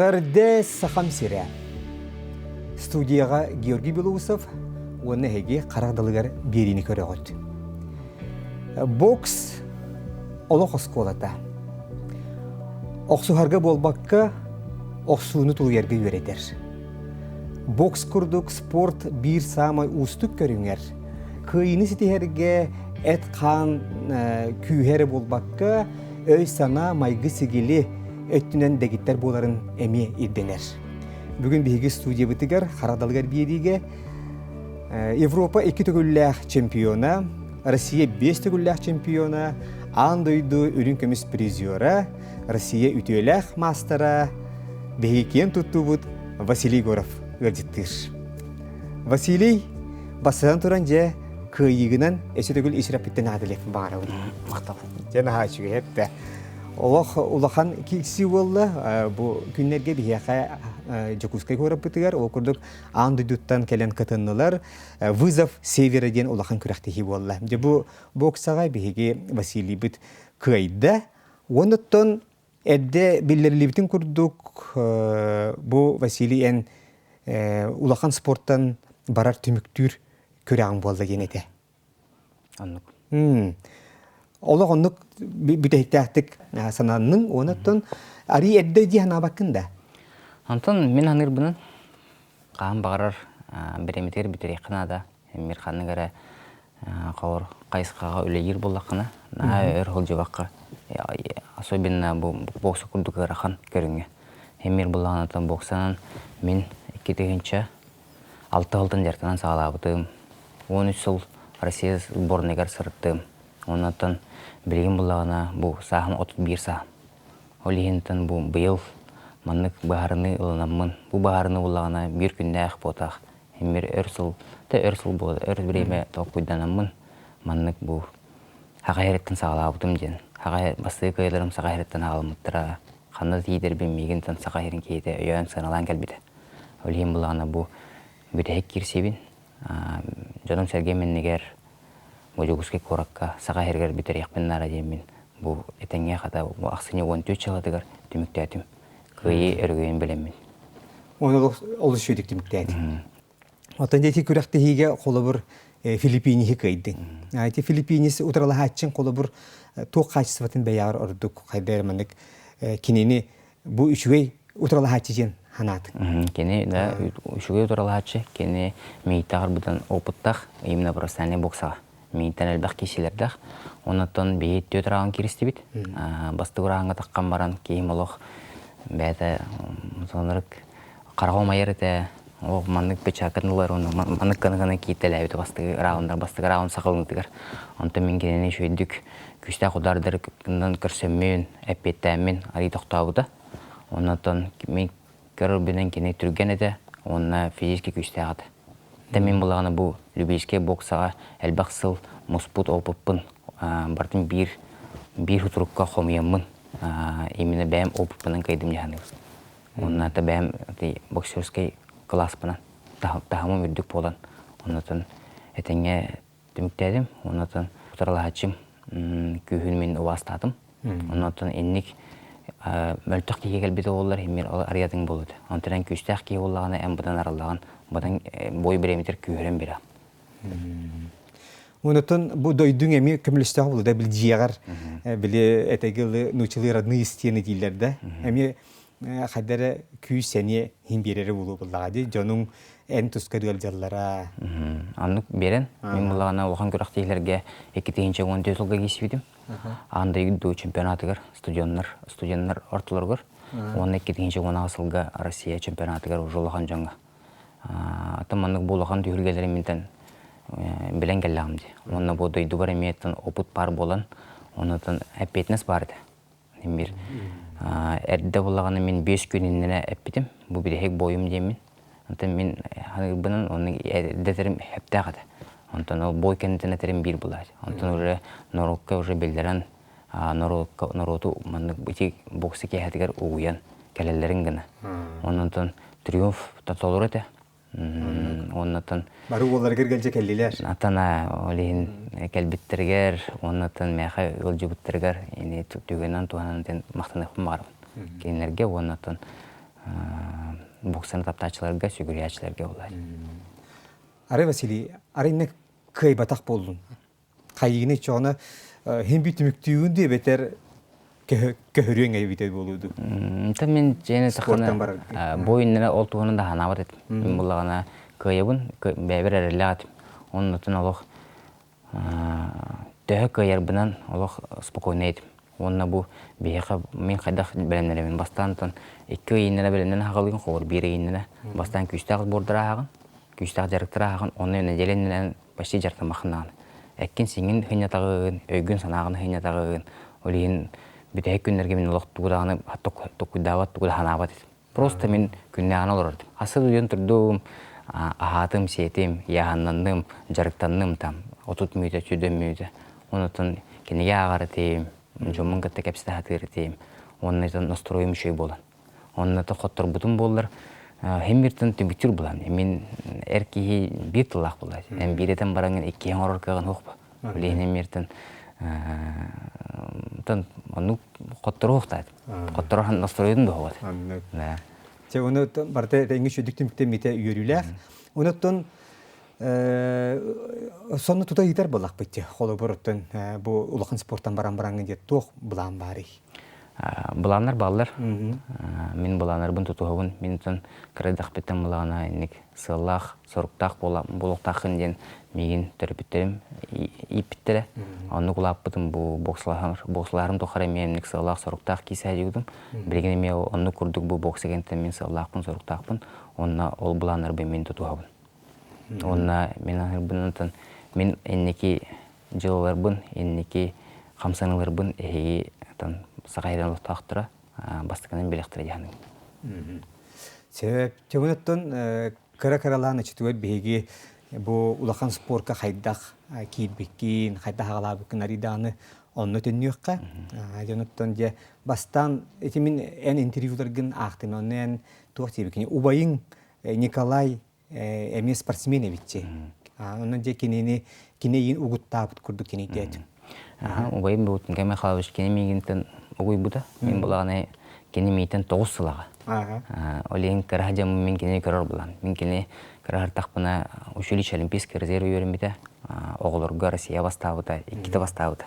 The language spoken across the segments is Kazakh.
Көрде сахам сире. Студияға Георгий Белоусов, оны хеге қарағдалығар беріні көрі ғыд. Бокс олық осколата. Оқсуғарға болбаққа оқсуыны тұлуерге өредер. Бокс күрдік спорт бір самай ұстық көріңер. Күйіні сетігерге әт қан күйері болбаққа өй сана майғы сегелі өттінен дәгіттер боларын әме ирденер. Бүгін бейгі студия бітігер, қарадалғар бейдіге Европа 2 түгілләқ чемпиона, Россия 5 түгілләқ чемпиона, андойду үрін көміс призиора, Россия үтеләқ мастера, бейген тұтты бұд Василий Горов өрдеттір. Василий, басыдан тұран жа күйігінен әсі түгіл ешіраппеттен адылетін бағара өйді. Мақтал. Жана хачуға әпті. Улахан кикси болды, бұл күнлерге бейеқа Жокускай көріп бітігер, ол күрдік андыдуттан кәлен қытынылар, вызов севереден улахан күрәқтегі болды. Бұл боксаға бейеге Василий біт көйді. Оныттан әдді білдерілебітін күрдік, бұл Василий ән улахан спорттан барар түміктір көрәғын болды генеті. Анық. Олық онық бүтәйттәқтік сананның, оныттан ари әдді дейін абақында. Антон, мен аныр бұнын қағын бағарар біреметер бітер еқінада, әмір қанның әрі қауыр қайысқаға өлегер болақына, өр ғыл жеваққа, особенно боксы күрдік әрақан көріңе. Әмір болағынатан боксанан мен кетегенше 6 жылдан жартынан сағалабытым, 13 жыл Россия сборныйгар сырыттым. Оннан білген болағына бұл сағым 31 сағым. Олегентен бұл бұйыл маннык бағарыны ұлынамын. Бұл бағарыны болағына бір күнде ақ ботақ. Әмір өрсіл болды. Өрс біреме тоқ қойданамын. Маннык бұл хақайреттен сағалабыдым ден. Басты көйлерім сағайреттен ағылмыттыра. Қанды дейдер білмегентен сағайрын кейді өйен сыналан кәлбеді. Олеген болағына бұл бүдәйік керсебін. Жоным сәргеменнегер Жокускай коракка саға хергер бітер яқпен нара деймін. Бұл әтәңе қата ақсыне 14 жыладығар түмікті әтім. Көйі өргейін білемін. Оны олы шөйдік түмікті әтім. Отан дейті күрәқті хейге қолы бір Филиппиниге көйдің. Айты Филиппинес ұтыралы хатчын қолы бір тоқ қачысыватын бәяғыр ұрдық қайдармандық кенені бұл үшігей ұтыралы хатчы жен ханаты. Кені үшігей ұтыралы хатчы, кені мейтағыр бұдан опыттақ, именно профессиональный боксаға. Мейттен әлбәқ кешелердіқ. Онаттан бейетті өтірағын керісті бет. Басты құрағынға таққан баран кейім олық бәді сонырық қарғау майыр әті. Оқ маңдық бәчақынылар, маңдық қанығына кейттелі әбеті басты құрағын сақылыңдығыр. Онтан мен кенені шөйдік күшті құдардыр күндан көрсөммен, әппеттәмен арий тоқтауыды. Онаттан мен көрір бенен кене түрген әді, онына физически күшті ағады. Дәмен болағына бұл любейшке боксаға әлбәқ сыл мұспут опыппын, бардың бір ұтырыққа қомиямын, емені бәйім опыппынан қайдым жағанығыз. Онына да бәйім боксерскай класспынан тағымым үрдік болан. Онатын әтәңе түміктәдім, онатын ұтыралы хатшым күйін мен ұвастадым. Онатын әнік мөлтіқ кейге кәлбеті олар, емер ариятың болуды. Онтыран күштәқ кей олағына әм бұдан аралаған, бұдан бой біреметер күйерен бері. Онытын бұл дойдың әме көмілістіға болды, біл жияғар, білі әтәгілі нөчілі радны істені дейлерді. Әме қадары күй сәне хем берері болу болағады, жоның ән тұскадығал жаллара. Анық берен, мен болағына оған көрақ дейлерге 2-14 жылға кесіпедім. Анда үйді чемпионатығыр, студионлар ортылырғыр. Оны 2-10 жылға Россия чемпионатығыр жолыған жаңға. Атаманлык болған түйілгелері ментен білен кәлләғымды. Онына бұдай дұбар әметтен опыт бар болан, онытын әппетінес барды. Әрді болағаны мен 5 күнінені әппетім, бұл бірек бойым деймін. Мен бұнын оның әрдетерім әпті ағады. Онтан ол бой кәнетен әтерім бір болады. Онтан уже норокқа уже белдерін, нороту боксы кәйәтігер ұғыян кәлелерін гіні. Онытын триумф татолыр әті. Оннатын бары олар кергелже келлилер. Атана олин келбиттергер, оннатын мәхә ылжыбыттергер, яни түгеннән туганнан мактанып барып. Кейнерге оннатын боксаны таптачыларга, сүгүрячыларга булар. Ары Василий, арынны кый батак болдун. Кайыны чоғына хем бит мүктүүн де бетер көһөрүң эбите болуду. Мен жене Спорттан тахана барар. бойынна олтугунан да ханабат этим. Мен булагана кыйыбын, бәбер эрелат. Onun için olaq töhü kıyarbından olaq spokойно etим. Onunla bu beyqa men qaydaq bilemleremin bastantan iki yinine bilemden haqalığın qoğur bir yinine bastan küstaq bordura haqın, küstaq jarıqtıra haqın, onu nejeleninden başlı jartamaqından. Ekkin singin hınyatağın, öygün sanağın hınyatağın, olihin bütehek günlerge men olaq tuğdağını tokudavat tuğdağanabat etим. Просто мен күннәгән олардым. Асыл уен турдум, ахатым, сетим, яһаннандым, жарыктандым там. Отут мүйдө, чүдө мүйдө. Онутун кенеге агарытым, жомун кытта кепсте хатырытым. Оннан настроим шөй болан. Оннан хоттор бутун боллар. Хеммиртен түбүтүр булан. Мен эрки бир тылак булат. Эм биретен бараңын икки ороркаган хокпа. Билен хеммиртен тон ану хоттор хоктат. Хоттор настроидын да хогат. Да. Те оны барда реңги шөдүктүмүктө мете үйөрүлөр. Онуттан сонны тута гитар болак битти. Холо бороттон бу улакын спорттан баран деп тох булан бары. Буланар баллар. Мен буланарбын тутугун. Минтен кредах беттен булана инек сыллах, соруктак болуктакын ден меген терапевттерим ипиттере. Аны кулаппытым бу боксларым тохара мен инек сыллах, соруктак кисе жигдим. Билген эме аны курдук бу бокс агенттен мен сыллахпын, соруктакпын. Онна ол буланарбы мен тутугун. Онна мен анырбынтын мен инеки жылларбын, инеки камсаналарбын эги тан сагайдан тактыра бастыгынан белектер яны. Себеп чөгөнөттөн кара-караланы читүгөр беги бу улахан спортка хайдах кийбеккин, хайдах агалабыкын ариданы онно төннүкка. Жөнөттөн же бастан этимин эн интервьюларгын актын онен туактибекин Убайын Николай эми спортсмен эбитчи. Онон же кинейин угуттаапыт курдук кинейтет. Убайын бутун кеме халыш кинемигинтен угуй буда. Мен булаганы кинемейтен 9 сылага. Олен карахажам мен кине көрөр булан. Мен кине карахартакпына училище олимпийский резерв үйрөнбүтө. Оголорго Россия бастабыта, икките бастабыта.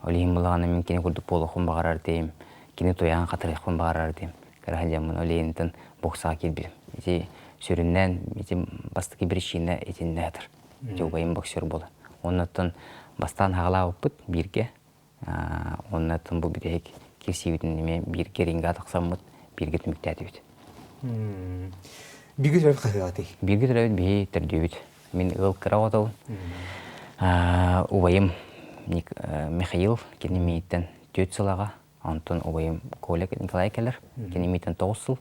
Олен булаганы мен кине курдук болохун багарар дейм. Кине тоян катырыкпын багарар дейм. Карахажамын олентен боксага келбим. Ити сөрүннөн ити бастыгы биришине этиннетер. Убайын боксер болду. Оннотон бастан хагалабыппыт бирге. Оннотон бу бирек кирсибитин неме бирге ринга таксаммыт бирге түмүктәтибит. Бирге төрөп кайгаты. Бирге төрөп бии төрдөбүт. Мен ыл кыраватабын. Убайым Михаил кинемиттен 4 сылага, Антон Убайым Колек Николай келер. Кинемиттен 9 сыл,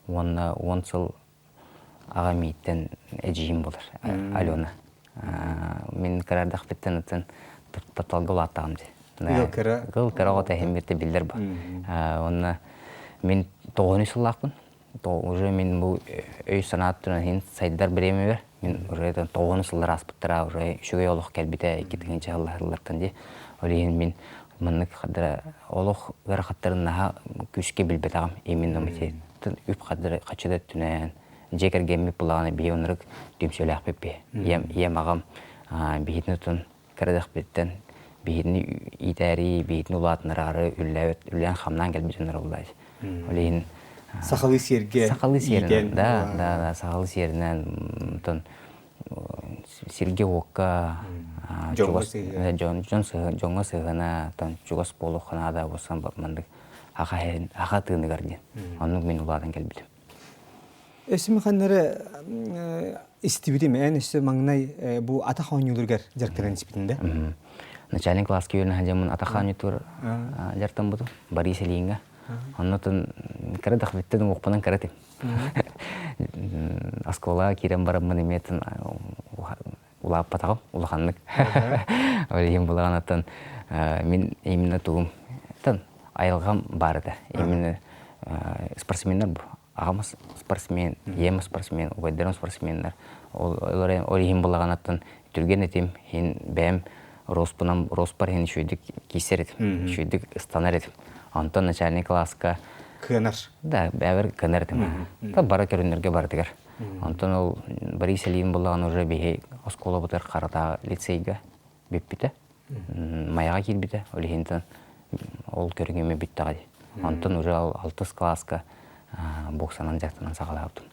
10 сыл ага миттен эжим болар. Алена. Мен карардак беттен таталга улаттагам ди. Гыл кыравата хембетте билдер ба. Онна мен 9 сыллакпын. Уже мен бу өй санаттан хин сайдар биреме бер. Мен уже 9 сыллар аспыттыра уже шугай олох келбите 2-нче жыллардан ди. Олен мен мындык кадыр олох гарахаттарына күшке билбетагам. Именно мете үп кадыр качыда түнен жекергемми булаганы бионрык дүмсөлөк беппе. Ем агам бихитнутун кырдык беттен бихитни итари бихитни улатнырары үллән хамнан келбитенер булай. Олен Сахалы серген. Да, сахалы сернен тон Сергей Окка жоңго сыгына тон жугас болохана да болсам мындык ага тыны гарден. Аны мен уладан келбитим. Эсми ханнары истибидим, энесе маңнай бу атахан юлургар жарктыран испитинде. Начальник класс күйөрүн хажамын атахан ютур жартам буту. Борис Илинга. Оннотон кырадах биттен окпанан каратым. Аскола кирен барамын эметін улап батагам, улаханнык. Олем булаганаттан мен именно тугум. Тан айылгам барды. Именно спортсменнер бу. Агамыз спортсмен, ем спортсмен, убайдырым спортсменнер. Олем булаганаттан түрген этим, хин бәм роспар хин шүйдік кесер етім, шүйдік станар етім. Антон начальник класска кынар. Да, бәбір көнер тема. Та бара көрінерге бардығар. Онтон ол бір иселейін болған уже бейі оскола бұтыр қарата лицейге беппіті. Маяға келбіті, олейінтін ол көрінгеме бітті ғады. Онтон уже 6 класска боксанан жақтынан сағалағыптым.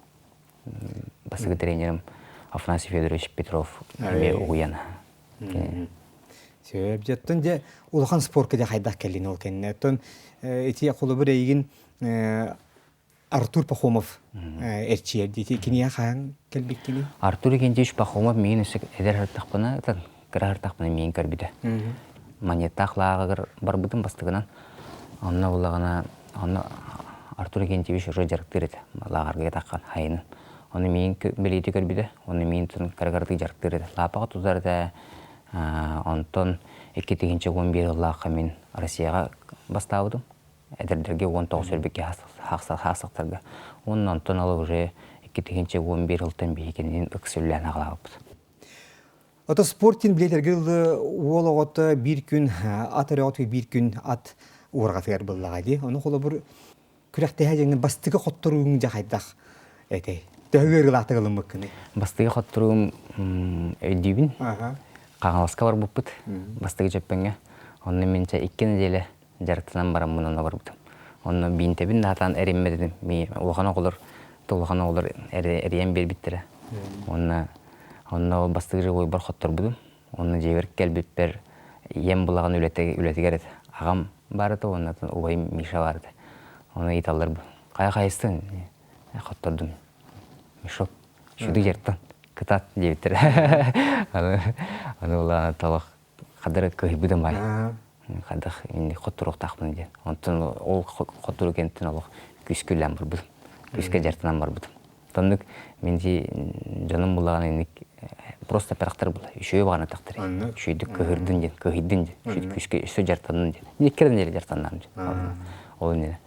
Басығы тренерім Афанасий Федорович Петров бе ұғыяна. Сөп жаттын же улахан спортқа да қайдақ келін ол кенне. Оттон эти қолы бір егін Артур Пахомов әрчиер дейті. Кенея қаян келбек кені? Артур Кентеш Пахомов мен үсік әдер артақпына, кірі артақпына мен көрбіді. Монеттақ лағығыр бар бұдың бастығынан. Онына болағына, Артур Кентевич уже жарықтыр еді. Лағарға таққан хайының. Оны мен білейті көрбіді. Оны мен кіргарды жарықтыр еді. Лапаға тұздарды онтон 2011 жыллаққа мен Россияға бастауыдым. Әдірдерге 19 өрбекке хақсақтарға. Оның онтон алып уже 2011 жылтан бейкенен үксіллән ағылағып. Ата спорттен білетергіл ол оғыты бір күн, ат өріғыты бір күн ат уырғатығар болағады. Оны қолы бір күрәқті әжеңін бастығы қоттыруың жақайдақ әтей. Дәугер ғылақтығылым мүккіні. Бастығы қоттыруым өйдейбін. Қағаласқа бар бұппыт, бастығы жөппенге. Оны менше 2 неделе жарықтынан барам мұнына бар бұтым. Оны бейінтебін датан әренмедім. Олған оғылыр әрен бер біттірі. Оны ол бастығы жы ой бар қоттыр бұдым. Оны жебер кәлбет бер ем бұлаған үлетігер еді. Ағам барыды, оны ұбайым Миша барыды. Оны италдар бұл. Қай-қайыстың? Қоттырдым. Мишок, шуды жертан. Кытат дебиттер. Аны олағына талақ қадыры көй бұдым бай. Қадық қоттыруқ тақпын ден. Онтын ол қоттыру кенттен олық күскіллән бар бұдым. Күске жертанан бар бұдым. Тондық менде жаным болағына просто пәрақтар болды. Үшөй бағана тақтыр. Үшөйді көйірдің ден, көйдің ден. Күске үсі жертанын ден. Некерден елі жертанын ден. Ол не?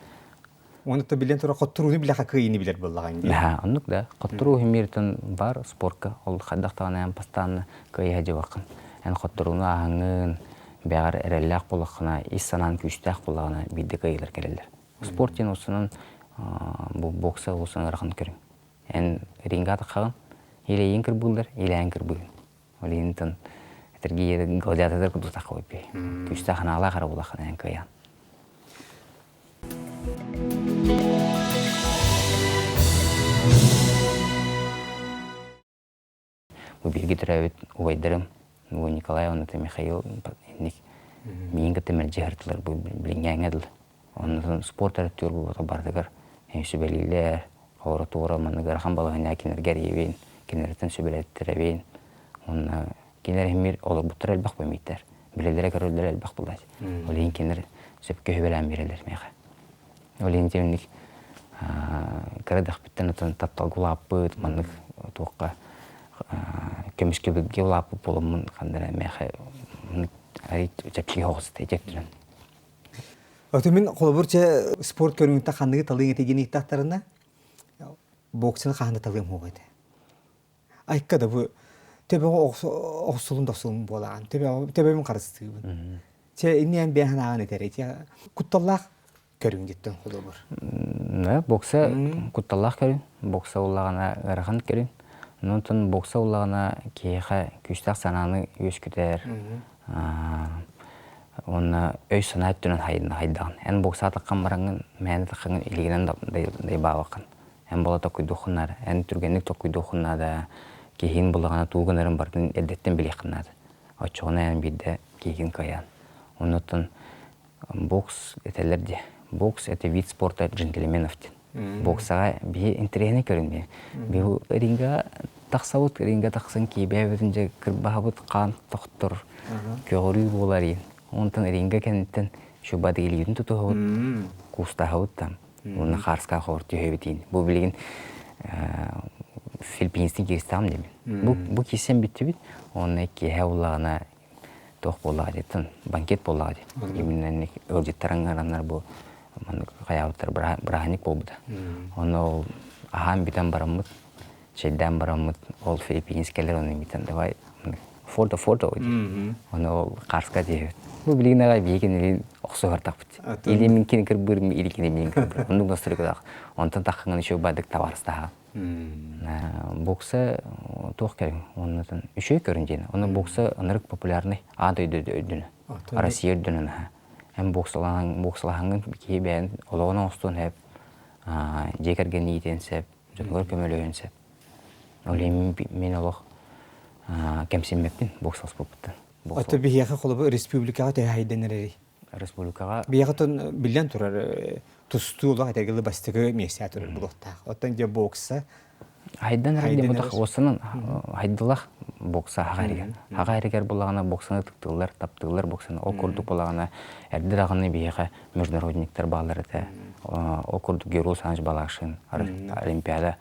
Оны то билен тура қоттыруыны білеқа көйіні білер болаған ден. Онық да. Қоттыру хемерітін бар спортқа. Ол қайдақтағына ән пастаны көй әжі бақын. Ән қоттыруыны ағыңын бәғар әрәлі-ақ болақына, иссанан күшті-ақ болағына бейді көйлер келелер. Спорттен осының бокса осының рақын көрің. Ән ринға атыққағын, еле ең кір бұлдар, еле ән кір бұлын. Ол енітін әтірге еді гладиатор күдіқтақ қойып бей. Күшті-ақ ала қара болақына ән көйян. Бұл бірге түрәует ұғайдырым, бұл Николай, оны Михаил, мен кітті мәрже ғыртылар, бұл білінген әңгеділ. Оның спорт әріптер бұл бардығыр, сөбелейлер, қауыры туғыры, маңығы рақам балығын әкенергер ебейін, кенеретін сөбелеттер әбейін. Оны кенер әмір олар бұттыр әлбақ бөмейттер, білелері көрілдер әлбақ бұлдайды. Ол ең кенер сөпке өбелән берелер меға. Ол ең темінік кірідіқ біттен ұтын таптал ғылап бұд, маңық туыққа көмішке бүдге ғылап бұд болымын қандыра меға жапшығы оғызды ежеттірін. Өтімен қолыбырча спорт көріңітті қандығы талың етеген ектақтарына боксыны қағында талығым оғайды. Айққада бұл төбеға оғысылын доқсылын болаған, төбемен қарыстығын. Иннен бәйін ағын етері, құтталлақ көрің жеттің қолыбыр. Бокса құтталлақ көрің, бокса олағына ғараған көрің. Нұнтын бокса олағына кейіға күштақ сананы өз күтер. Оны өй сана өттінен хайдаған. Ән бокса атыққан бараңын, мәні таққанын илігінен дай бағақын. Ән бола тоққойды оқыннады, ән түргенлік тоққойды оқыннады, кейін болағына туғынарын бардың әлдеттен білеқіннады. Очығына ән бейді кейін көян. Онытын бокс етелерде. Бокс это вид спорта джентльменов. Боксаға бей интерегіне көрінді. Бей ринга тақсауыт, ринга тақсын кейбе өтінже кірбағыбыт қан тоқтыр, көгірі болар ең. Онтын ринга кәнеттен шубады елігін тұтығыт, кустағыт там. Оны қарысқа қорты өйбетейін. Бұл білеген Филиппинстің керістағым демен. Бұл кесен бітті бит, оны кейе олағына тоқ болаға детін, банкет болаға детін. Емінен өржеттарың аранар бұл қаяуыттар бірағаник бол бұда. Оны ол ағам бітен барамыд, шейден барамыд, ол филиппинскелер оны бітен давай фото ойды. Оны ол қарысқа дейбет. Бу билигинага бийген оксо бартак бит. Или мен кен кирбир ми или кен мен кирбир. Ондун дострыгы онтон таккан еще бадык табарстага. Бокса туох керек. Оннан үшөй көрүнден. Оны бокса ынырык популярный ады өйдүнө. Россия өйдүнө. Hem boksalahangın ki ben olağan olsun hep cekergen iyitensep, jönör kömölönsep. Olem men olaq kemsinmeptin boksal sporttan. Ata bir yaqa qolubu respublikaga tehaydenleri. Respublikaga Bir yaqatan bilen turar tustu ola tegili bastığı mesya turar bulutta. Otan je boksa haydan rende mudaq osının haydılaq boksa hagarigen. Hagariger bulağına boksаны tıktılar, taptılar boksаны. O kurduk bulağına erdirağını biyaqa международниктер bağları da. O kurduk Gero Sanj Balakşın, Olimpiada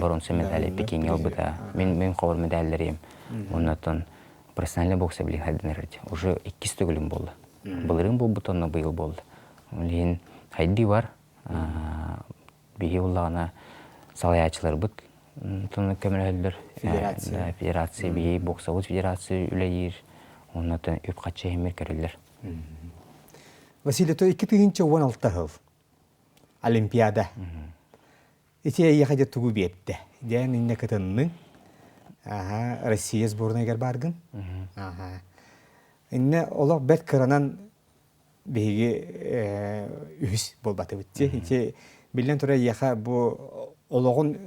bronze medali Pekin yılbıda. Men qovur medalleriyim. Ondan profesyonel boksa bilin haydan erdi. Уже 2 tügülüm boldu. Bılırım bu butonla bu yıl boldu. Leyin haydi var. Bir yıllarına salayaçılar bud. Tonu kömürhöldür. Federatsiya bir boksavut federatsiya üleyir. Ondan öp kaçı emir körüller. Vasile to 2016 yıl. Olimpiyada. İçe yaqa tugu bette. Den inne katanның Россия сборная гер баргын. Инне олақ бет кыранан беги үс болбаты битти. İçe билен тура яха бу олоғын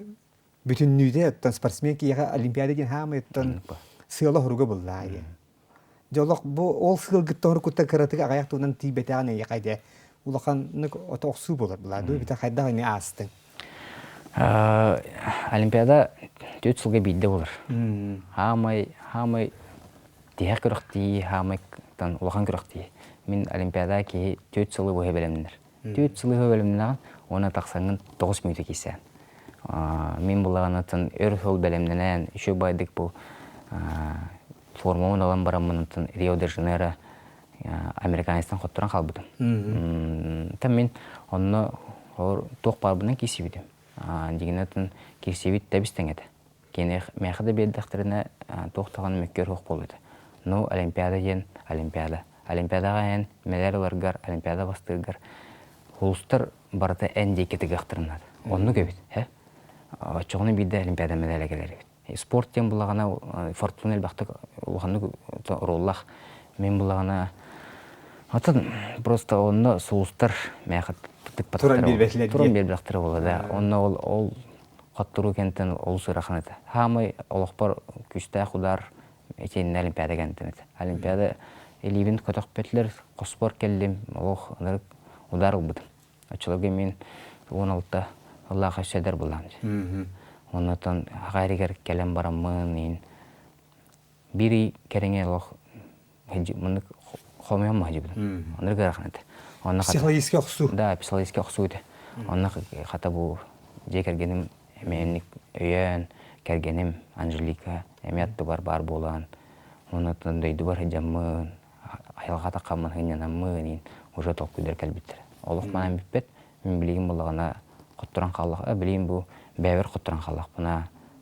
bütünlüğüde ettan sportsmen ki yaqa Olimpiyada gen hamı ettan sığala huruga bullağı. Jolaq bu ol sığal gittan kutta karatıga aqayaq tunan tibetane yaqayda. Ulaqanlık ota oqsu bolar bullağı. Bita qayda ne astın. Olimpiyada 4 yılga bildi olur. Hamay diğer kırıqti, hamay ulaqan kırıqti. Min Olimpiyada ki 4 yılı bu hebelemler. 4 yılı hebelemler ona taqsanın 9 minütü kesen. Min bulağınatın örhül belemdenenüşü baydık bu formamın alan baramınatın Rio de Janeiro Amerikanistan xotturan qalbıdım. Tam min onu toq barbından kesibidім. Дегенатын кирсебит табистен еді. Кені мәқіді бердіқтеріне тоқтаған мөккер хоқ болды. Ну, Олимпиада ен, Олимпиада. Олимпиадаға ен медаляларгар, Олимпиада бастыргар. Хулустар барыда ән дейкеті ғақтырынады. Оны көбет. Чоғыны бейді Олимпиада медаля келер бет. Спорт ен бұлағана фортуна әлбақты ұлғаны роллақ. Мен бұлағана атын просто оны сұлыстар мәқіт Туран бербектері болады. Онна ол қаттыру кенттен ол сұрақын еді. Хамай олықпар күшті құдар етенін Олимпиада кенттен еді. Олимпиада елейбін көтіқ бетлер қоспор келдім, олық ұдар ұлбыдым. Очылығы мен 16-та Аллаға сөйдер бұлам. Оннатан ғайригер келем барамын. Бири кереңе олық мұндық қомайам мағажы бұдым. Оныр ғарақын еді. Психологический оқсу. Да, психологический оқсу еді. Оны қата бұл же кергенім әменік өйен, кергенім Анжелика, әметті бар болан. Оны дөйді бар жамын, айылға тақамын, ғынянамын, уже тоқ көдер кәлбеттір. Олық маған біппет, мен білеген болағына құттыран қалақ, білеген бұл бәвір құттыран қалақ бұна,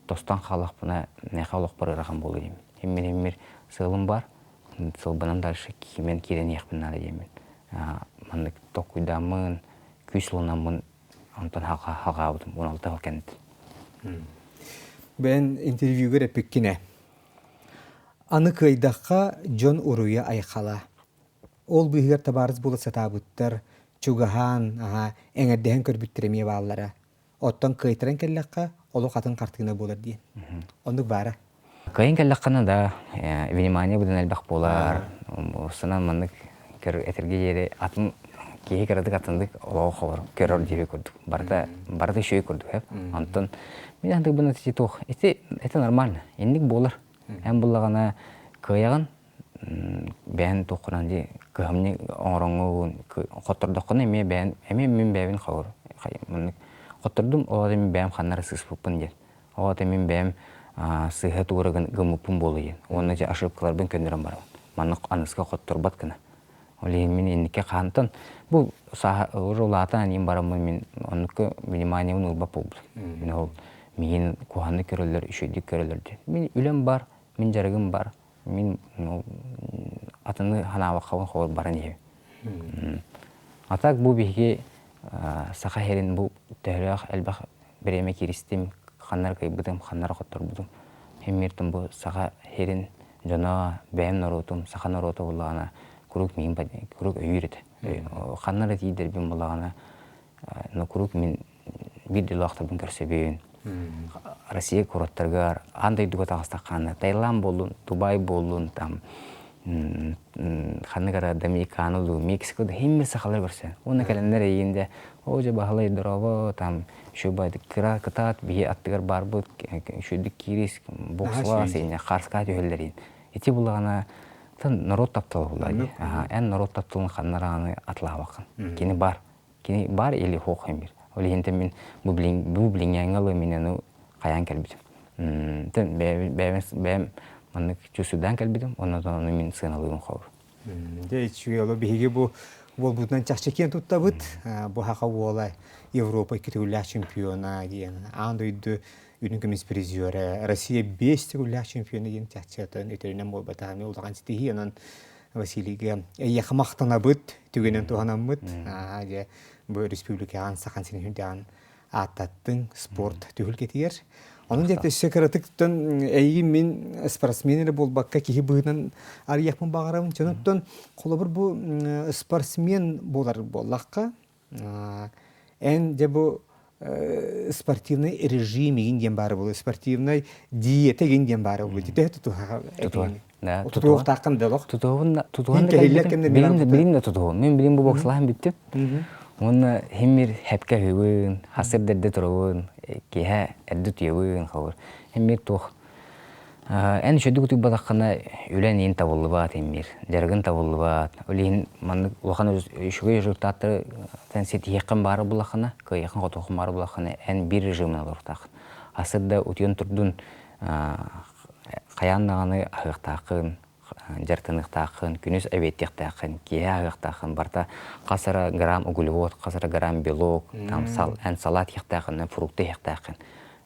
достан қалақ бұна, нәқа олық бар ұраған болу деймін. Емір сылым бар, сылбынан дальше кеймен керен еқпін ады деймін. Мандык токуйдамын, күсілінамын, онтан халға абыдым, 16 хал кәнді. Ben interview'e repikine. Anı kıydakka John Uru'ya ayqala. Ol bihgar tabarız bula satabıttır, çugahan, eңердеген körbüttüremeye bağlara. Ottan kıytıran kellekka, olu qatın qartığına bolar diyen. Onduk bara. Kayın kellekkana da, vнимание бұдан әлбақ болар. Осынан мандык этерге жері атын кейі кірадық атындық олауы қовар көрір жері көрдік. Барды шөй көрдік. Антон, мен антық бұны тете тоқ. Это нормально. Ендік болар. Әм бұлағана күйяған, бәйін тоқыран де күйімне оңырыңы қоттырдыққыны мен бәйін қауыр. Қоттырдым, олады мен бәйім қаннары сыз бұппын ден. Олады мен бәйім сыға туырығын ғымыппын болу ден. Оны же ашырыпқыларбын көндірім барамын. Манық анысқа қоттырбат кіні. Олейін мен ендіке қантын, бұл жолатан әнейін барамын мен онықы вниманиявын ұлбап болды. Мен куханны көрілер, үшейдік көрілер де. Мен үлем бар, мен жарығым бар, мен атыны ханаваққауын қауыр барын ебі. Атак бу биһиги саха херин бу тәһрәх әлбәх береме киристим ханнар кайбытым ханнар котторбудум хеммиртим бу саха херин жана бәм наротум саха нарото буллагана курук мин курук өйрөт ханнар тидер бин буллагана но курук мин бидди лахтабын көрсөбүн Россия кураттарга андай дуга тагыстакканы Таиланд болдун Дубай болдун там ханнагара Доминикану, Мексико, химмер сахалар барсан. Оны календар ийинде, оже бахалай дорова, там, шубайды кыра кытат, бие аттыгар барбыт, шудик кирис, боксла, сейне, харска түйелдерин. Эти булагана, тан народ таптал булаги. Эн народ тапталын ханнараны атлавакын. Кини бар или хох химмер. Оли хинте мен бу блингянгалы менену каян келбитим. Бәм Маннык чусудан калбидим, оннан мен сыналыгын хавыр. Де чуялы биһиги бу болбутунан чахчекен туттабыт, бу хака уолай Европа китүлләх чемпиона диен. Андойду үнүкемис призеры, Россия 5 тигүлләх чемпиона диен чахчатын өтөрүнөн болбатагы улган стихи анан Василийге яхмактанабыт, түгенен туханамбыт. Же бу республикадан сахан синен аттаттың спорт түгүл кетигер. Onun jekte şekaratıktan eyi min sportsmenleri bolbakka kihi bığınan arıyakmın bağıramın. Çanıptan kolabır bu sportsmen bolar bollakka. En de bu спортивный режим ген бары болу, спортивный диета ген бары болу. Тете тутуға. Тутуға тақын делок. Тутуған білім де тутуға. Мен білім бұл боксылағын біттім. Оны хеммер хәпкә хөвін, хасыр дәрді тұрауын, кейі әрді түйеуін қауыр. Хеммер тоқ. Ән шөді күтік бадаққана үлән ең табылы бат хеммер, жарғын табылы бат. Өлейін маңдық ұлақан үшіге жүріктаттыр тәнсет еқін бары бұлаққана, еқін қотуқын бары бұлаққана ән бір режимін алыр тақын. Асырда өтген тұрдың қаяннағаны ағықтақын, жартынықтақын, күніз әбеттектақын, кие ағықтақын, барта қасыра грамм углевод, қасыра грамм белок, ән салат ектақын, фрукты ектақын.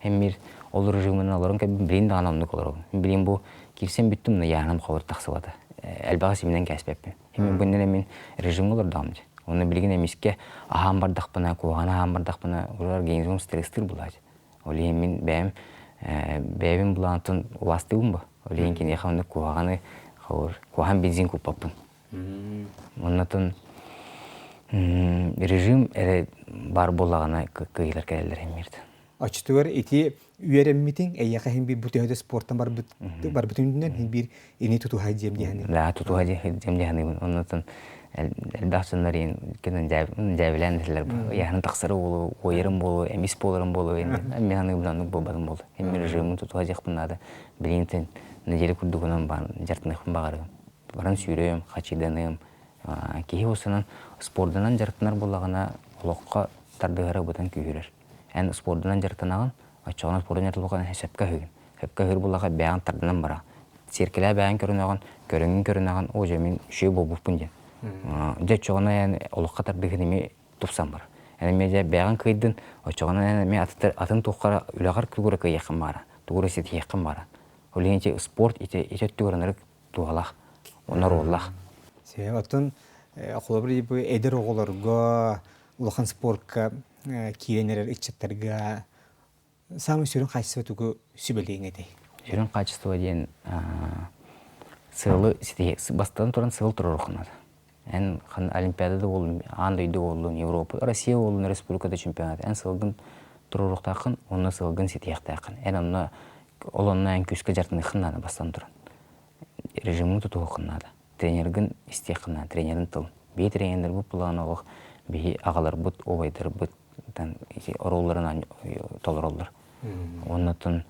Әмір ол режимін алырын кәбін білейін даған амдық олар. Білейін бұл келсен бүттім мұны яғынан қауыр тақсывады. Әлбағы семінен кәспеппен. Әмір бұннен әмін режим олар дамды. Оны білген әмеске ағам бардақпына, қуған ағам бардақпына олар генізім стресстір болады. Ол емін бәйбін бұланытын уластығым ба. Ол емкен еқамды қуғаны кухан бензин купаппын. Оннатын режим әрі бар болағына күйілер кәлелер әмерді. Açtılar eti üyerenmitin eyyaqa hem bir bütün sporttan var bütünden hem bir ini tutu hacem diyani. La tutu hacem diyani. Ondan elbaqsınlar kenan javilanlar. Yani taqsırı bolu, oyarım bolu, emis bolarım bolu. Men hani bilan bobadım boldu. Hem rejimni tutu hacaqpınada bilinten Neceli kurduğundan ben jartınıqın bağırım. Barın sürüyüm, kaçıdanım. Kehi olsanın spordanan jartınlar bolağına oloqqa tardığara budan kүйürür. En spordanan jartınağın, açığına spordan jartılığın hesapka hügün. Hesapka hügür bolağa bəyan tardınan bara. Serkele bəyan körünağın o jemin şey bolbupun jen. Açığına yani oloqqa tardığın emi tupsan bara. Yani meja bəyan kıydın, açığına yani atın toqara ülağar külgüre kıyaqın bara. Tuğrı seti yaqın bara. Olince sport ite tügürünürük tuğalaq, onlar oğlaq. Atın қолабыр bu eder oğularga, ulaqan sportka kiyeneler içetlerga samı sürün qaçısı tuğu sübeleyin edi. Sürün qaçısı deyен sığılı, bastadan turan sığıl тұрар оқынады. En Олимпиадада olun, Anday'da olun, Европа, Россия olun, Республикада чемпионат. En sığılgın тұрар оқтақын, оны sığılgın сетияқтақын. En onu Олоннан күшкі жартыны қыннады бастан тұрын. Режимін тұтуы қыннады. Тренердің істе қыннады, тренердің тұлын. Бей тренерлер бұд бұлағын олық, бей ағалар бұд, обайдар бұд, оролларын толыр олар. Оннатын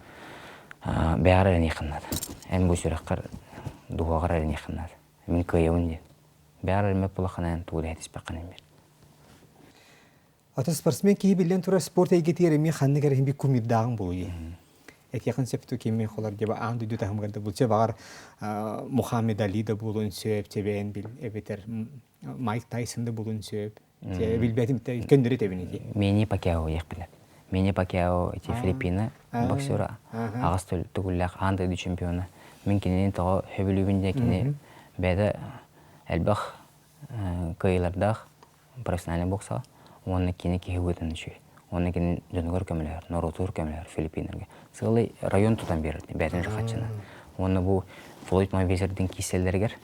бәғар әріне қыннады. Ән бұл сүраққар дұғағар әріне қыннады. Мен көйеуін де. Бәғар әрмеп бұлақын ән туғыда әтіс баққан әмер. Ата спортсмен кейі білден тұра спорт әйгеті әріме қанны кәрі күмеддағын болуы. Yakın septu kimi xolar diye andu düte ham garda bulsa var Muhammed Ali de bulun söp teben bil ebeter Mike Tyson de bulun söp bil betim te kendiri tebini. Meni Pacquiao yakbiler. Meni Pacquiao iti Filipina boksöra. Ağastol tugullaq andu du çempiyona. Mümkinin tağı höbülübünde kine бәді әлбақ кайылардақ профессиональный боксаға, оны кені кеге өтін үші. Оны кені жөнгөр көмілер, Норутур көмілер, Филиппинерге. Сығылай район тұтан берді, бәдін жақатшына. Оны бұл Флойд Майвезердің кеселдергер,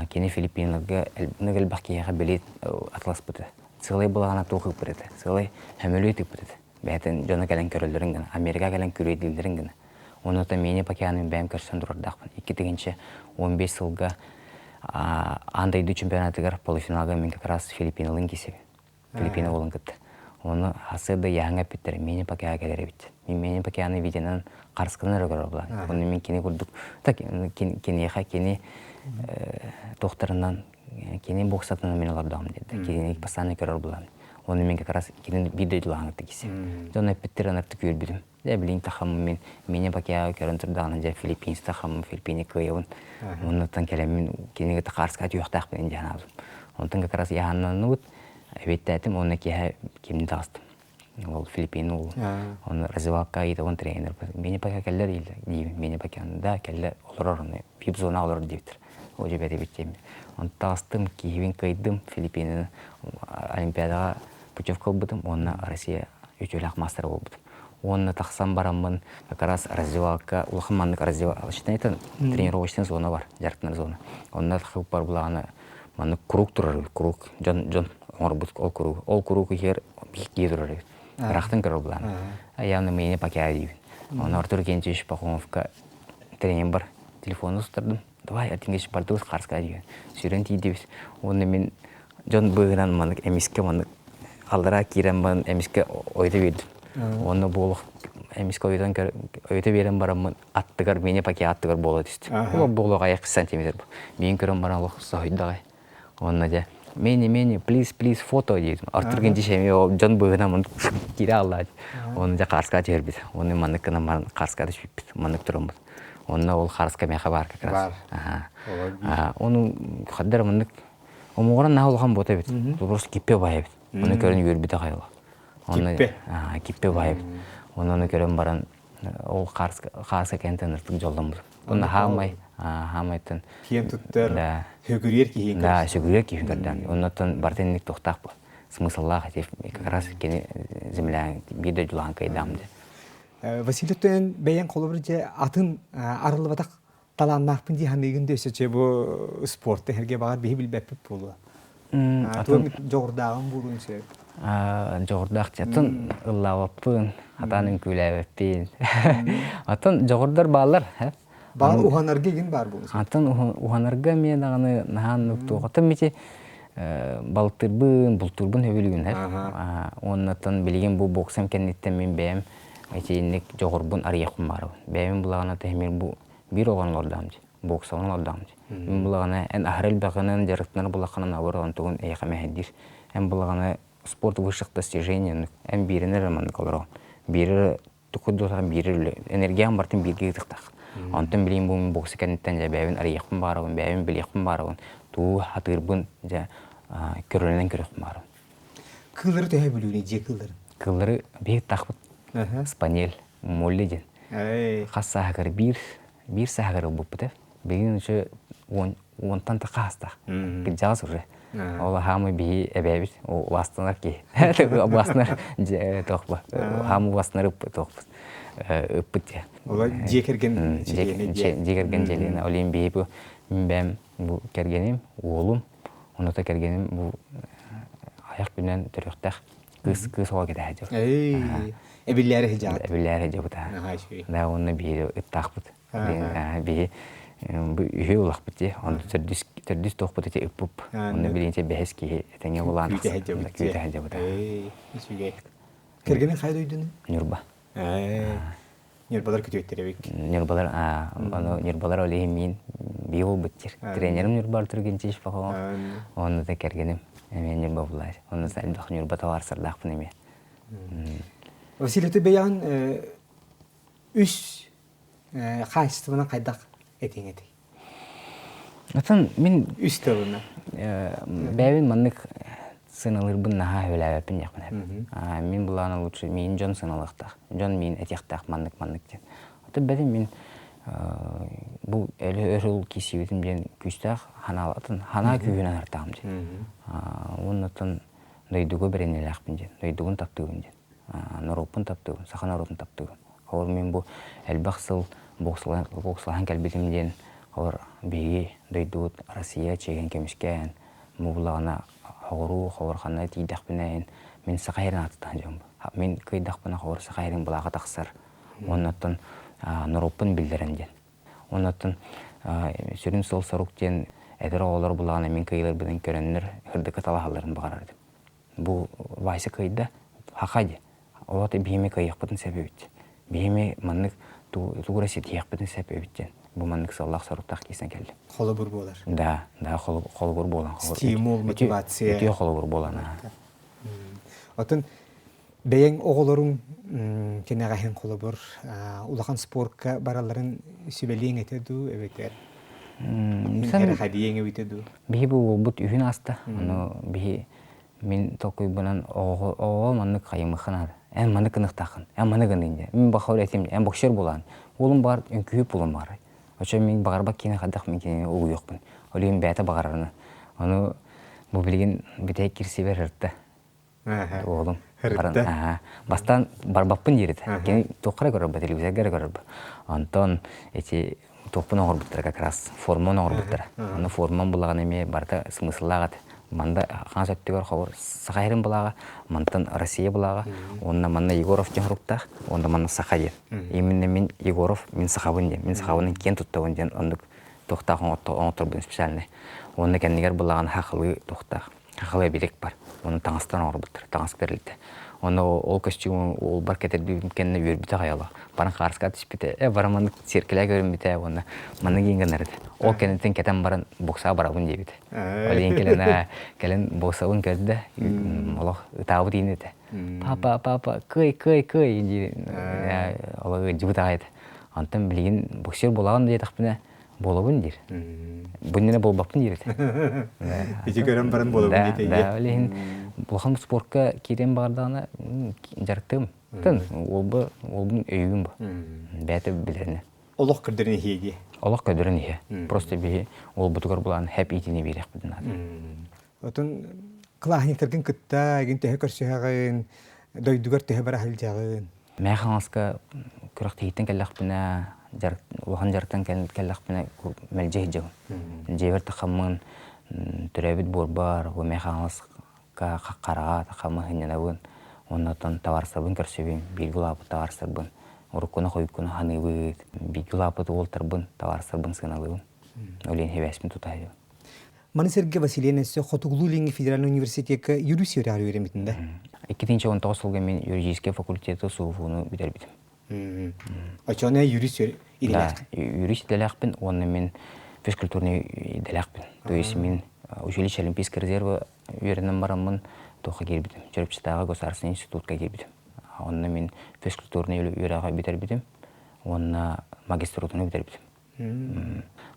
кені Филиппинерге әлбақ кеге білет атлас бұты. Сығылай бұлағана тоқып бұреді, сығылай әмөлі өтіп бұреді. Бәтін жоны кәлін көрілдерін гіні, Америка кәлін көрейділдерін гіні. Оны да мені пакианың бәйім көрсен дұрардақпын. 2-15 сылға андайды чемпионатыгар полуфиналга мен как раз Филиппиналын кесеби. Филиппина болын кітті. Оны хасыды яңа біттері, мені пакиаға кәлері бітті. Мені пакианы виденен қарсқыны рөгір олар. Оны мен кені көрдік. Кені еға, кені тоқтарынан, кені боксатынан мен олардағым деді. Кені пасаны көрір болан. Оны мен как раз кені видеойлы аңытты кесеби. Оны біттері анарты күйір бідім. Дә білін тақамын мен, мені пакиаға көрін тұрдағынан жа Филиппинс тақамын, Филиппине көйеуін. Онытан кәлемін кенеге тақарсқа түйіқтақ бен жан алдым. Онытан как раз яғаннан ұғыт, әбетті әтім, оны кемді тағыстым. Ол Филиппин ол. Оны развивалқа еді, он тренер. Мені пакиаға кәлдер деймін, мені пакиағында кәлді олар орны, пип зона олар дейптір. Ол жеп әді беттеймін. Оны тағыстым, кейбін көйдім Филиппинені Олимпиадаға путевка бұдым, оны Россия үтелі мастер болдым. Оны тақсам барамын, как раз развивалка, улахын мандық развивалочный тренировочный зона бар, жарықтың зона. Оны тақып бар бұлағаны, мандық круг тұрар, круг, жон, оңыр бұд, ол круг. Ол круг егер бейікке тұрар, рақтың көрі бұлағаны. Аяғыны мені пакиға дейбін. Оны Артур Кенчевич Пахомовқа тренер бар, телефоны ұстырдым. Давай, ертеңгеш бардығыз қарсқа дейбін. Сүйрен дейдебіз. Оны мен жон бұғынан мандық әмеске, мандық алдыра кейрен мандық әмеске ойды бердім. Оны болық әмеске өйті берен барамын аттығар, мені паке аттығар бола түсті. Ол болық аяқ сантиметр бұл. Мен көрім баран олық сойдағай. Оны де, мені, please, фото дейдім. Артур Кенчевич жон бұғына мұн кейді алды. Оны де қарсқа тер беді. Оны маңыққынан баран қарсқа түшіп беді. Маңық тұрым бұд. Оны ол қарсқа меха бар как раз. Оны қаддар маңық омығыран на олған бота беді. Просто киппе бай беді. Оны көрін өрбеді қайылы. Киппе байып. Оны көрім баран ол қарсы кәнтен ұртық жолдан бұл. Оны хамайтын. Кем тұттыр, сөкірер кейін көрді. Да, сөкірер кейін көрді. Онытын бартенлік тоқтақ бұл. Смысыллағы деп, как раз кені землян бейді жылаған кайдамды. Василий Тойын бәйен қолы бір же атын арылы батақ таланнақпын дейханы егінде өсі бұл спортты әрге бағар бейі білбәпіп болу. Жоғырдағын болуын сөйіп. Жоғырдақ жатын ұллауаппын, атаның күләуіппен. Атын жоғырдар балар. Бағын ұғанарға еген бар болуын сөйіп. Атын ұғанарға мен ағаны наған ұқтуға. Атын мете балтырбын, бұлтырбын өбілігін. Оның атын білген бұл боксам кәнеттен мен бәйім әйтейінлік жоғырбын арияқын барып. Бәйім бұлағына тәймел бұл бір оған олардамды. Боксауын олардамды. Мен бұлағына ән ахрел бағынан жарықтынар бұлақынан ауыр оғантығын әйіқа мәхеддір. Ән бұлағына спорт высших достижений, әм біріне романды қалырау. Бірі тұқыдылған бірі энергиян бартын бірге тұқтақ. Онтын білейін бұл боксы кәнеттен жа бәйін арияқын барауын, бәйін білеқін барауын, туы хатырбын жа көрінен көріқін барауын. Кылыры төйе білуіне же кылыры? Кылыры бейт тақпыт, спанел, молли ден. Қас сағыр бір сағыр бұл бұты. Бегін үші онтан таққа астақ. Жағыз үрі. Ола хамы бейі әбәбіт, уастанар ке. Уастанар тоқпы. Хамы уастанар тоқпы. Үппіт те. Ола жекерген желені. Олейін бейі бұл. Мен бәм бұл кәргенім, олым. Оныта кәргенім бұл аяқ күнен түріқтақ. Кыз оға кеті әжі. Әбілләрі хижабы. Әбілләрі хижабы та. Да, оны бейі үттақ бұд. Бейі үйе олақ бітте, оны түрдіс тоқ бұты үппіп, оны білейінше бәхес кейі әтәңе олан ақсы. Күйті әжі бұта. Кергенің қайды өйдіні? Нұрба. Нұрбалар күті өттері бек? Нұрбалар олейін мен бей ол бұттер. Тренерім Нұрбар Түргенчеш бақуым. Оны да кергенім. Мен Нұрба бұлай. Оны сәлдіқ Нұрба тавар сырдақпын еме. Василий Бәян үш қайсыстығынан қайдақ әтең. Атын мен үш тылына. Бәйін маннық сыналырбын наға өләуәпін яқын. Мен бұлағына лучше мен жон сыналықтақ. Жон мен әтеқтақ маннық ден. Аты бәдім мен Бу эле өрүл кисибитим ден күстах ханалатын хана күйүнөн артам ден. Оннотон дойдуго беренелакпын ден. Дойдугун таптыгын ден. Норопун таптыгын, саханаротун таптыгын. Хор мен бу элбаксыл бокслахан келбетим ден. Хор биги дойдуут Россия чеген кемишкен. Мублагана хору хана тидакпынен мен сахайрын аттан ден. Мен кыйдакпына хор сахайрын булага таксар. Оннотон Норопун билдерен ден. Оннотон сүрүн сол соруктен эдер оолор булагана мен кыйлар биден көрөннөр хырдыкка талахаларын багарар. Бу вайсы кыйда хакади. Олоты биеме кыйыкпытын себебит. Биеме маннык тугура сетиякпытын себебит. Бу маннык саллах соруктак кийсен келди. Холы бур болар. Да, холы бур болан. Стимул, мотивация. Өтө холы бур болан. Отын бәйең оғылырың кенеғайын қолы бұр, улақан спортқа бараларын сөбелең етеді, әбетер. Әрі қадиең өйтеді. Бейі бұл бұт үйін асты. Бейі мен тоқой бұнан оғыл маннық қайымықын ады. Ән маннық ынықтақын, ән маннық ындейінде. Мен бақауыр әтемде, ән боксер болан. Олым бар, үнкүйіп олым бар. Оча мен бағарбақ кені қадақ мен кені оғы жоқпын. Олейін бәті бағарарыны. Оны бұл білген бітәйік керсе бер ұртты. Оғылым. Бастан барбаппын дереді. Кені тоққара көрірбі, телевизия көрірбі. Антон эти топпын оғыр бұттыр, как раз формон оғыр бұттыр. Оны формон бұлаған еме барда смысылағады. Манда қан сөттігер қауыр сақайрын бұлаға, мантан Россия бұлаға. Онына манна Егоров жан ұрықтақ, онда манна сақа ден. Емінне мен Егоров, мен сақабын ден. Мен сақабының кен тұттауын ден, ондық тоқтақ оңытыр бұн специаліне. Онына кәнігер бұлаған хақылы тоқтақ. Хақылы белек бар. Оны таңыстан оғыр бұттыр, таңыс берілді. Оны ол костюм ол бар кетерді кенне өрбіті қайалы. Баран қарысқа түспіті. Бараманды серкелі көрінбіті. Оны маны кейінген әрді. Ол кенеттен кетен баран боксаға барабын дейбіті. Ол ең келен боксауын көрді. Олық ұтауы дейін еді. Папа, кый. Олығы жүбіт ағайды. Антын білген боксер болаған дейді қапына болабын дейір. Бұннені болбаппын дейір. Беті көрін барын болабын дейді. Да, олейін бұлған спортқа керен бағардағына жарықтығым. Ол бұн өйігім бұ. Бәті білеріне. Олық күрдеріне хеге? Олық күрдеріне хе. Просто бейі ол бұтығыр бұлағын әп етіне берек бұдын ады. Отын қылағынектерген күтті, еген төхі көрсеғағын, дойдығыр төхі бара хал жағын. Мәйхаңасқа күріқті еттен кәліқ бұна, олған жарықтан кәліқ бұна мәлжей жағын. Жебір тақамын түрәбіт борбар, о мәйхаңасқа қаққараға тақамын хынянабын. Оннатан таварсабын көрсебен, белгілапы таварсабын. Оруккуна хойкуна ханыбыт, бигулапыт олтарбын, таварсарбын сыналыбын. Олен хевәспін тұтайды. Маны Сергей Васильевич Хотуглулинги федеральный университетке юрист өрәғыр өреметінде? 2019 жылғы мен юридический факультеті суғуыны бітер-бітім. Очаны юрист иделәқпін? Да, юрист иделәқпін, оны мен физкультурный иделәқпін. То есть мен училище олимпийский резервы өрінен барамын, тоқы кербітім. Чөріпчістағы государственный институтқа кербітім. Онна мен физкультурный үйрәға бітер-бітім. Онна магистратурны бітер-бітім.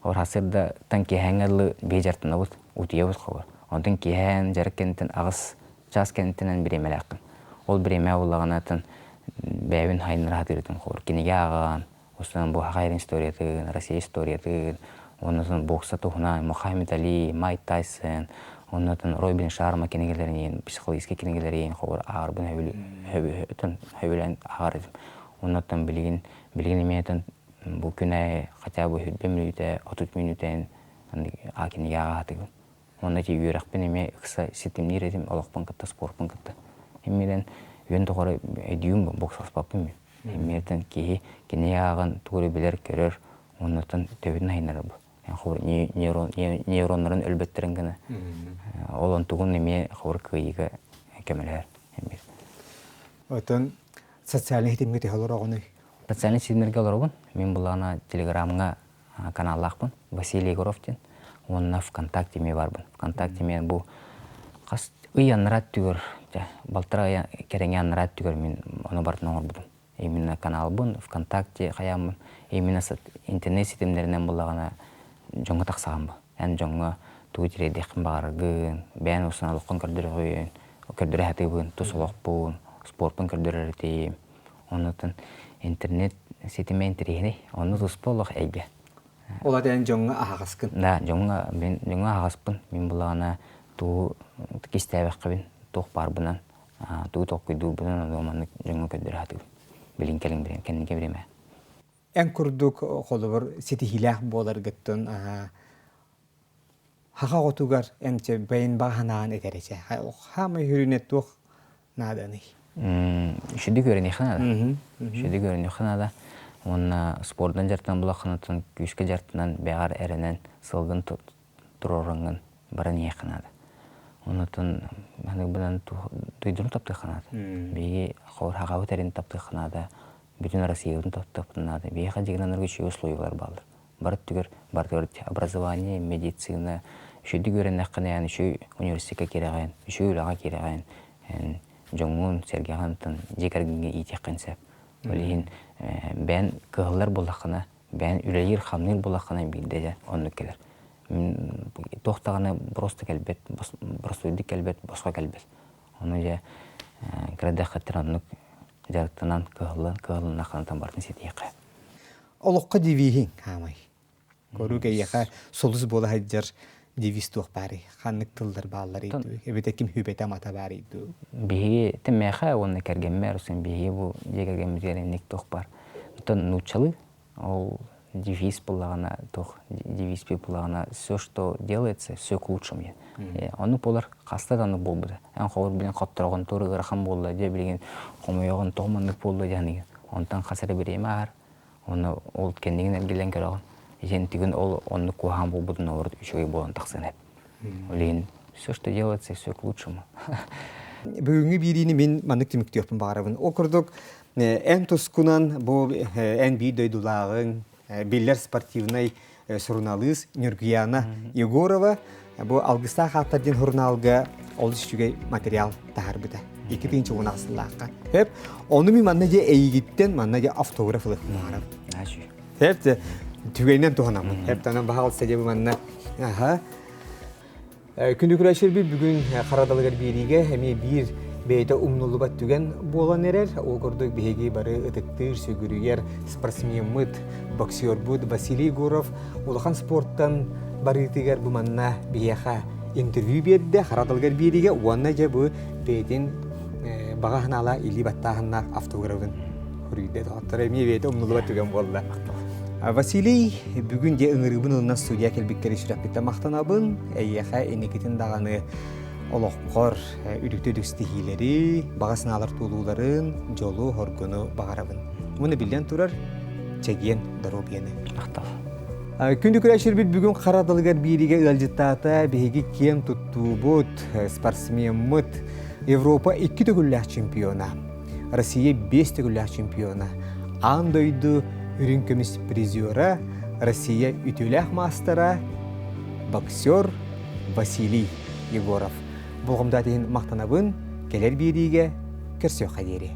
Олар хасырда тан кехәңәлі бейжартына бұд, ұтия бұд қауыр. Онтын кехәң жарық кенттен ағыз жас кенттенен біреме ләққын. Ол біреме олағанатын бәйбін хайын рахат үйретін қауыр. Кенеге ағаған, осынан бұл Хақайрын историятығын, Россия историятығын, оннатын бокса тұғына Мухаммед Али, Майк Тайсон, оннатын Робин Шарма кенегелерінен, психологический кенегелерінен қауыр ағарбын хөбілен ағар едім. Оннатын білген еметін бұл күнәй хотя бы 5 минуты, 30 минутын кенеге ағатығын. Оннаты үйрақпен еме ұқса сетімнер едім, олықпын күтті, спортпын күтті. Емеден үйен тұғыры әдейін бұл бокс аспаппын мен. Емеден кенеге ағын тұғыры білер көрер, оннатын төбетін айнары бұл. Нейронларын өлбеттерін гіне. Олон тұғын неме қауыр күйігі көмелер. Отын социальный хетімге тегелер оғыны? Социальный хетімдерге олар оғын. Мен бұлағына телеграмға каналлақпын. Василий Егоровтен. Онына ВКонтакте ме барбын. ВКонтакте мен бұл қас үй анырат түгір. Балтыра кереңе анырат түгір мен оны бартын оғыр бұдым. Именно канал бұн, ВКонтакте қаямын. Именно интернет сетімдерінен бұлағына жоңға тақсаған ба. Ән жоңға туғытері деқін бағарғын, бән осына лұқын көрдірі қойын, көрдірі әті бұн, тұс олық бұн, спортпын көрдірі әртейім. Онытын интернет сетиментирихини, оны тусполох эйбе. Ола дән жоңга ағаскын. Да, жоңга ағаспын, мен бұлағына туу кистәбәк қабин, тоқ барбынан, туу тоқ күйдүү бұдан, оламанны жоңга көддір атып, білін кәлін бірен, кәнінке біреме. Ән күрдік қолы бір сетихиләқ болар гыттын, хаға отугар әнче бәйін бағанаған етерече. Хама хүрінет тоқ наданы. Шүді көрін еқінада. Шүді көрін еқінада. Онна спорттан жартынан бұлақынатын, күйіскі жартынан бәғар әрінен сылғын тұрорыңын баран еқінада. Онытын бұдан түйдірін тапты қанады. Бейге қауыр хағауы тәрін тапты қанады. Бүтін Россияларын тапты-таптынады. Бейға жегінен ұрғы үшеуі слойылар балыр. Барыт түгір, образование, медицина, үшеуді көрін әққіне, үшеу университетке кереғайын, үшеу үлаға кереғайын, жоңғын, сергеғантын, жекергінге итеқкен сәп. Олейін бән кығылар болақына, бән үләйір қамныр болақына білдеде онны келер. Тоқтағаны просто кәлбет, простойды кәлбет, босқа кәлбет. Оны же кірәді қаттыр аннық жарықтынан кығылын ақанатан бардың сетейқі. Олыққа девейін, қамай. Көру кәйеқа солыз болы хаджар девиз туқ бәрі. Қанық тылдар балар еді. Әбет әкім хүбет амата бәрі еді. Бейге тәмәқі оны кәргенмәр, бейге бұл жегергенмізгеріннік туқ бар. Нучалы, ол девиз болағына, девиз болағына, все, что делается, все к лучшему. Оны болар қастад аны бол бұды. Ән қауыр білен қаттырағын торы ғырақын болды, де білген қомайоғын тоғмандық болды жәнеген. Онтан қасары біреме ағар, оны ол кендеген әргелен көрағын. Ежен түгін ол оны қуған бол бұдың орыд үшіге болан тақсын әп. Олейін, все, что делается, все к лучшему. Бүгінгі біріні мен маңдық түмікті өпін бағарабын. Оқырдық, ән тұскынан бұл ән бей дөйдулағын, беллер спортивнай сұрыналыз Нюргияна Егорова бұл алғыста қаттарден хұрналға олыс жүгей материал тағар бұда. 2010 асыллаққа. Оны мен манна же әйгіттен манна же автографылық мағарабын. Түгейнен туғанамын. Тәнен бағал сәдебі манна. Күнді күрәшір бүгін қарадалығыр береге әме бір бейді ұмнулы бат түген болан әрер. Ол көрдік бейге бары ұтықтыр, сөгірігер, спортсмен мұд, боксер бұд Василий Егоров. Олыған спорттан барытығар бұл манна бейеға интервью берді. Қарадалығыр береге оңна же бұл бейден баға ханала или баттағынна автографын хүрейді. Тоқтыр әме бейді ұмнулы бат түген болды. Василий бүгін де ұңырыбын ұлынан студия келбеккері сүрәппетті мақтанабын. Әйеға әнекетін дағаны олыққор үрікті стихилері, бағасын алар тулуларын, жолу, хоргыны бағарабын. Мұны білден тұрар, чәген даробияны. Күнді күрәшір бүгін қарадылығар береге ұлжыттата бейге кен тұтту бұд, спортсмен мұд, Европа 2 түгілләқ чемпиона, Россия 5 түгілләқ чемпиона, андойды үрінкіміз призера, Россия үтіләқ мастера, боксер Василий Егоров. Бұлғымда дейін мақтанабын, келер береге кірсе қадері.